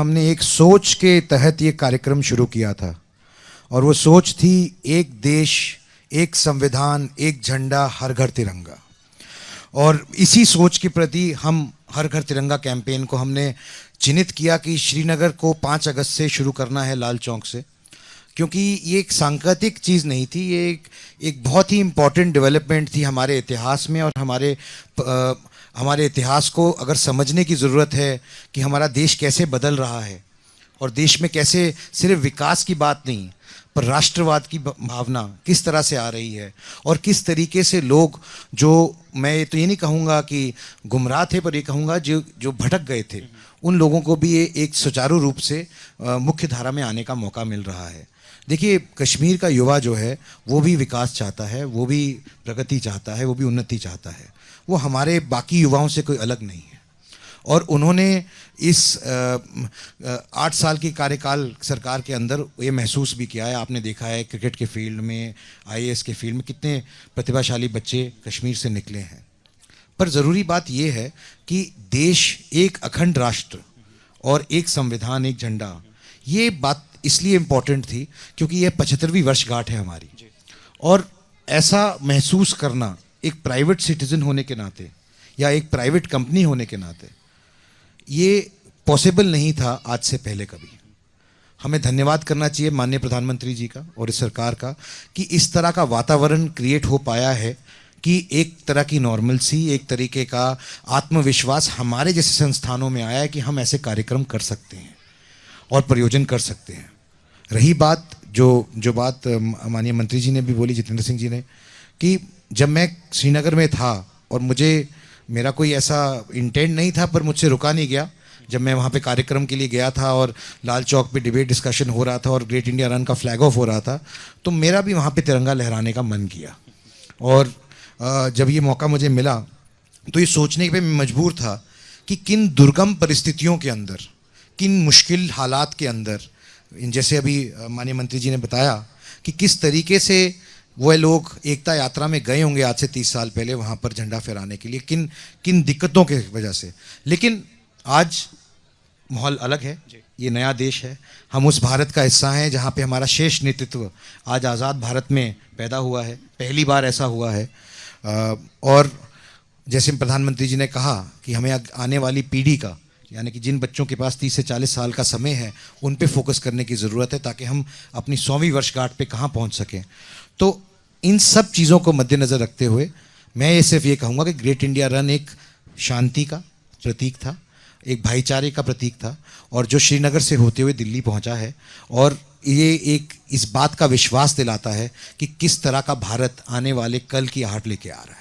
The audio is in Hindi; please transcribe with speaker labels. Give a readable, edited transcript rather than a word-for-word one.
Speaker 1: हमने एक सोच के तहत ये कार्यक्रम शुरू किया था और वो सोच थी एक देश, एक संविधान, एक झंडा, हर घर तिरंगा। और इसी सोच के प्रति हम हर घर तिरंगा कैंपेन को हमने चिन्हित किया कि श्रीनगर को 5 अगस्त से शुरू करना है, लाल चौक से, क्योंकि ये एक सांकेतिक चीज़ नहीं थी, ये एक बहुत ही इम्पॉर्टेंट डेवलपमेंट थी हमारे इतिहास में। और हमारे इतिहास को अगर समझने की ज़रूरत है कि हमारा देश कैसे बदल रहा है और देश में कैसे सिर्फ विकास की बात नहीं पर राष्ट्रवाद की भावना किस तरह से आ रही है और किस तरीके से लोग, जो मैं तो ये नहीं कहूँगा कि गुमराह थे, पर ये कहूँगा जो भटक गए थे, उन लोगों को भी एक सुचारू रूप से मुख्य धारा में आने का मौका मिल रहा है। देखिए, कश्मीर का युवा जो है वो भी विकास चाहता है, वो भी प्रगति चाहता है, वो भी उन्नति चाहता है। वो हमारे बाकी युवाओं से कोई अलग नहीं है। और उन्होंने इस 8 साल की कार्यकाल सरकार के अंदर ये महसूस भी किया है। आपने देखा है क्रिकेट के फील्ड में, आईएएस के फील्ड में कितने प्रतिभाशाली बच्चे कश्मीर से निकले हैं। पर ज़रूरी बात ये है कि देश एक अखंड राष्ट्र और एक संविधान, एक झंडा, ये बात इसलिए इम्पॉर्टेंट थी क्योंकि ये 75वीं वर्षगांठ है हमारी। और ऐसा महसूस करना एक प्राइवेट सिटीजन होने के नाते या एक प्राइवेट कंपनी होने के नाते ये पॉसिबल नहीं था आज से पहले कभी। हमें धन्यवाद करना चाहिए माननीय प्रधानमंत्री जी का और इस सरकार का कि इस तरह का वातावरण क्रिएट हो पाया है कि एक तरह की नॉर्मलसी, एक तरीके का आत्मविश्वास हमारे जैसे संस्थानों में आया है कि हम ऐसे कार्यक्रम कर सकते हैं और प्रयोजन कर सकते हैं। रही बात जो बात माननीय मंत्री जी ने भी बोली, जितेंद्र सिंह जी ने, कि जब मैं श्रीनगर में था और मेरा कोई ऐसा इंटेंट नहीं था, पर मुझसे रुका नहीं गया। जब मैं वहाँ पे कार्यक्रम के लिए गया था और लाल चौक पे डिबेट डिस्कशन हो रहा था और ग्रेट इंडिया रन का फ्लैग ऑफ हो रहा था, तो मेरा भी वहाँ पे तिरंगा लहराने का मन किया। और जब ये मौका मुझे मिला तो ये सोचने पे मैं मजबूर था कि किन दुर्गम परिस्थितियों के अंदर, किन मुश्किल हालात के अंदर, जैसे अभी माननीय मंत्री जी ने बताया कि किस तरीके से वह लोग एकता यात्रा में गए होंगे आज से 30 साल पहले वहाँ पर झंडा फहराने के लिए, किन दिक्कतों के वजह से। लेकिन आज माहौल अलग है, ये नया देश है, हम उस भारत का हिस्सा हैं जहाँ पे हमारा शेष नेतृत्व आज आज़ाद भारत में पैदा हुआ है, पहली बार ऐसा हुआ है। और जैसे प्रधानमंत्री जी ने कहा कि हमें आने वाली पीढ़ी का, यानी कि जिन बच्चों के पास 30 से 40 साल का समय है, उन पे फोकस करने की ज़रूरत है ताकि हम अपनी 100वीं वर्षगांठ पे कहाँ पहुँच सकें। तो इन सब चीज़ों को मद्देनज़र रखते हुए मैं ये सिर्फ ये कहूँगा कि ग्रेट इंडिया रन एक शांति का प्रतीक था, एक भाईचारे का प्रतीक था, और जो श्रीनगर से होते हुए दिल्ली पहुँचा है। और ये एक इस बात का विश्वास दिलाता है कि किस तरह का भारत आने वाले कल की आहट लेके आ रहा है।